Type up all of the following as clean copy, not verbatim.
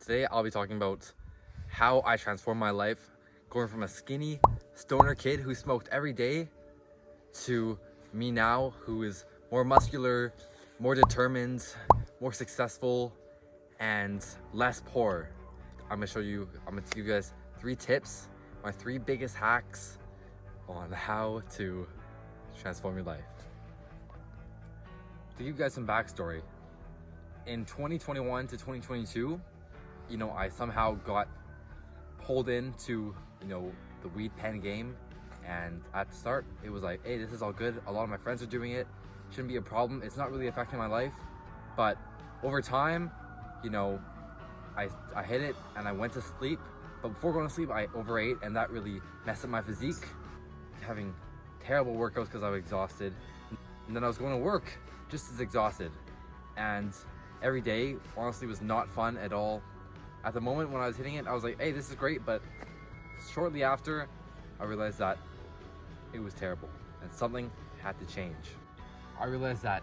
Today I'll be talking about how I transformed my life, going from a skinny stoner kid who smoked every day to me now who is more muscular, more determined, more successful, and less poor. I'm gonna give you guys 3 tips, my 3 biggest hacks on how to transform your life. To give you guys some backstory, in 2021 to 2022, I somehow got pulled into, the weed pen game. And at the start, it was like, hey, this is all good. A lot of my friends are doing it. Shouldn't be a problem. It's not really affecting my life. But over time, I hit it and I went to sleep. But before going to sleep, I overate, and that really messed up my physique. Having terrible workouts because I was exhausted. And then I was going to work just as exhausted. And every day, honestly, was not fun at all. At the moment when I was hitting it, I was like, hey, this is great. But shortly after, I realized that it was terrible and something had to change. I realized that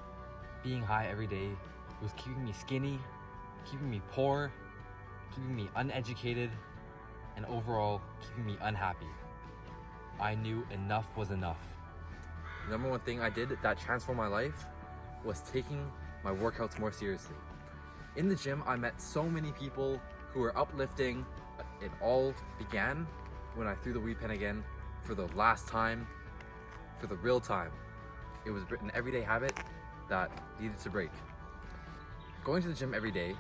being high every day was keeping me skinny, keeping me poor, keeping me uneducated, and overall keeping me unhappy. I knew enough was enough. The number one thing I did that transformed my life was taking my workouts more seriously. In the gym, I met so many people who were uplifting. It all began when I threw the weed pen again for the last time, for the real time. It was an everyday habit that needed to break. Going to the gym every day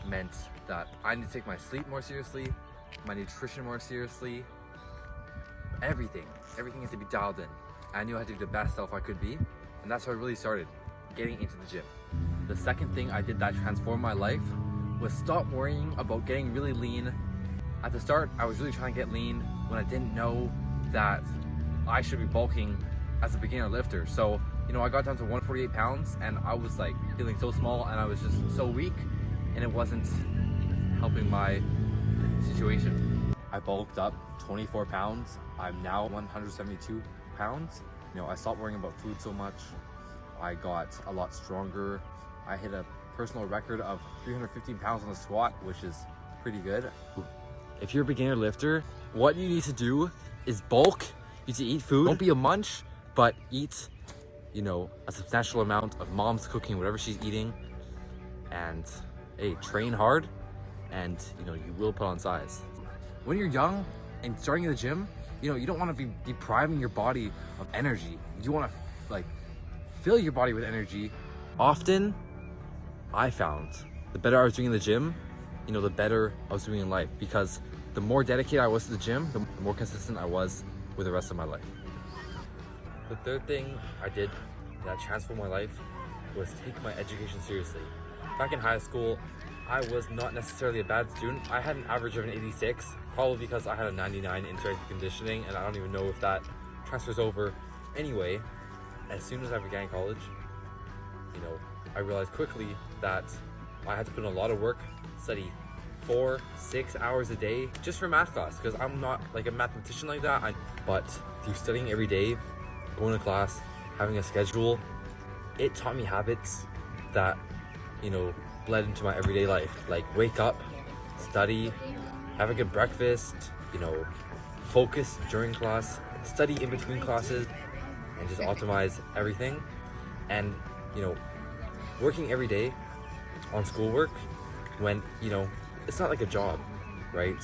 meant that I need to take my sleep more seriously, my nutrition more seriously, everything had to be dialed in. I knew I had to be the best self I could be, and that's how I really started getting into the gym. The second thing I did that transformed my life was stop worrying about getting really lean. At the start, I was really trying to get lean when I didn't know that I should be bulking as a beginner lifter. So, I got down to 148 pounds and I was like feeling so small and I was just so weak, and it wasn't helping my situation. I bulked up 24 pounds. I'm now 172 pounds. I stopped worrying about food so much. I got a lot stronger. I hit a personal record of 315 pounds on the squat, which is pretty good. If you're a beginner lifter, what you need to do is bulk. You need to eat food. Don't be a munch, but eat, a substantial amount of mom's cooking, whatever she's eating. And hey, train hard, and you will put on size. When you're young and starting in the gym, you don't want to be depriving your body of energy. You want to fill your body with energy. Often, I found the better I was doing in the gym, the better I was doing in life, because the more dedicated I was to the gym, the more consistent I was with the rest of my life. The third thing I did that transformed my life was take my education seriously. Back in high school, I was not necessarily a bad student. I had an average of an 86, probably because I had a 99 in strength and conditioning, and I don't even know if that transfers over. Anyway, as soon as I began college, I realized quickly that I had to put in a lot of work, study 4-6 hours a day just for math class, because I'm not like a mathematician like that. But through studying every day, going to class, having a schedule, it taught me habits that, bled into my everyday life. Like wake up, study, have a good breakfast, focus during class, study in between classes, and just optimize everything. And, working every day on schoolwork when, it's not like a job, right?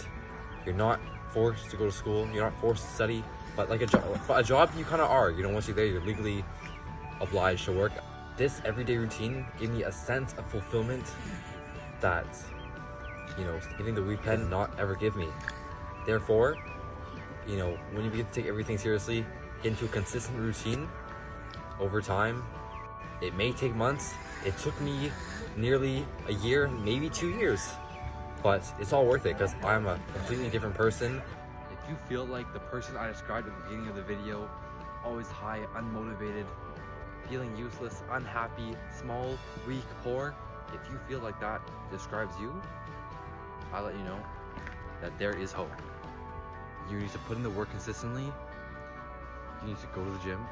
You're not forced to go to school, you're not forced to study, but like a job you kind of are, once you're there, you're legally obliged to work. This everyday routine gave me a sense of fulfillment that, hitting the weed pen did not ever give me. Therefore, when you begin to take everything seriously, get into a consistent routine over time, it may take months. It took me nearly a year, maybe 2 years, but it's all worth it because I'm a completely different person. If you feel like the person I described at the beginning of the video, always high, unmotivated, feeling useless, unhappy, small, weak, poor, if you feel like that describes you, I'll let you know that there is hope. You need to put in the work consistently. You need to go to the gym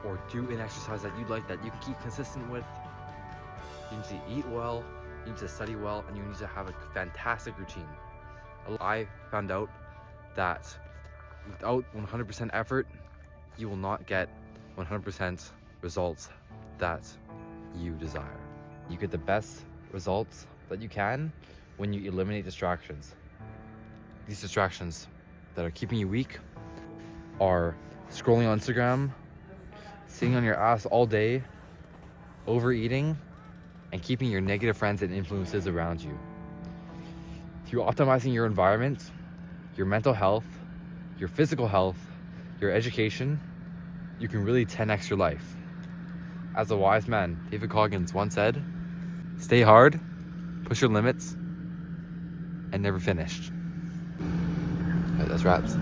or do an exercise that you like, that you can keep consistent with. You need to eat well. you need to study well, and you need to have a fantastic routine. I found out that without 100% effort, you will not get 100% results that you desire. You get the best results that you can when you eliminate distractions. These distractions that are keeping you weak are scrolling on Instagram, sitting on your ass all day, overeating, and keeping your negative friends and influences around you. Through optimizing your environment, your mental health, your physical health, your education, you can really 10x your life. As a wise man, David Goggins once said, stay hard, push your limits, and never finished. All right, that's wraps.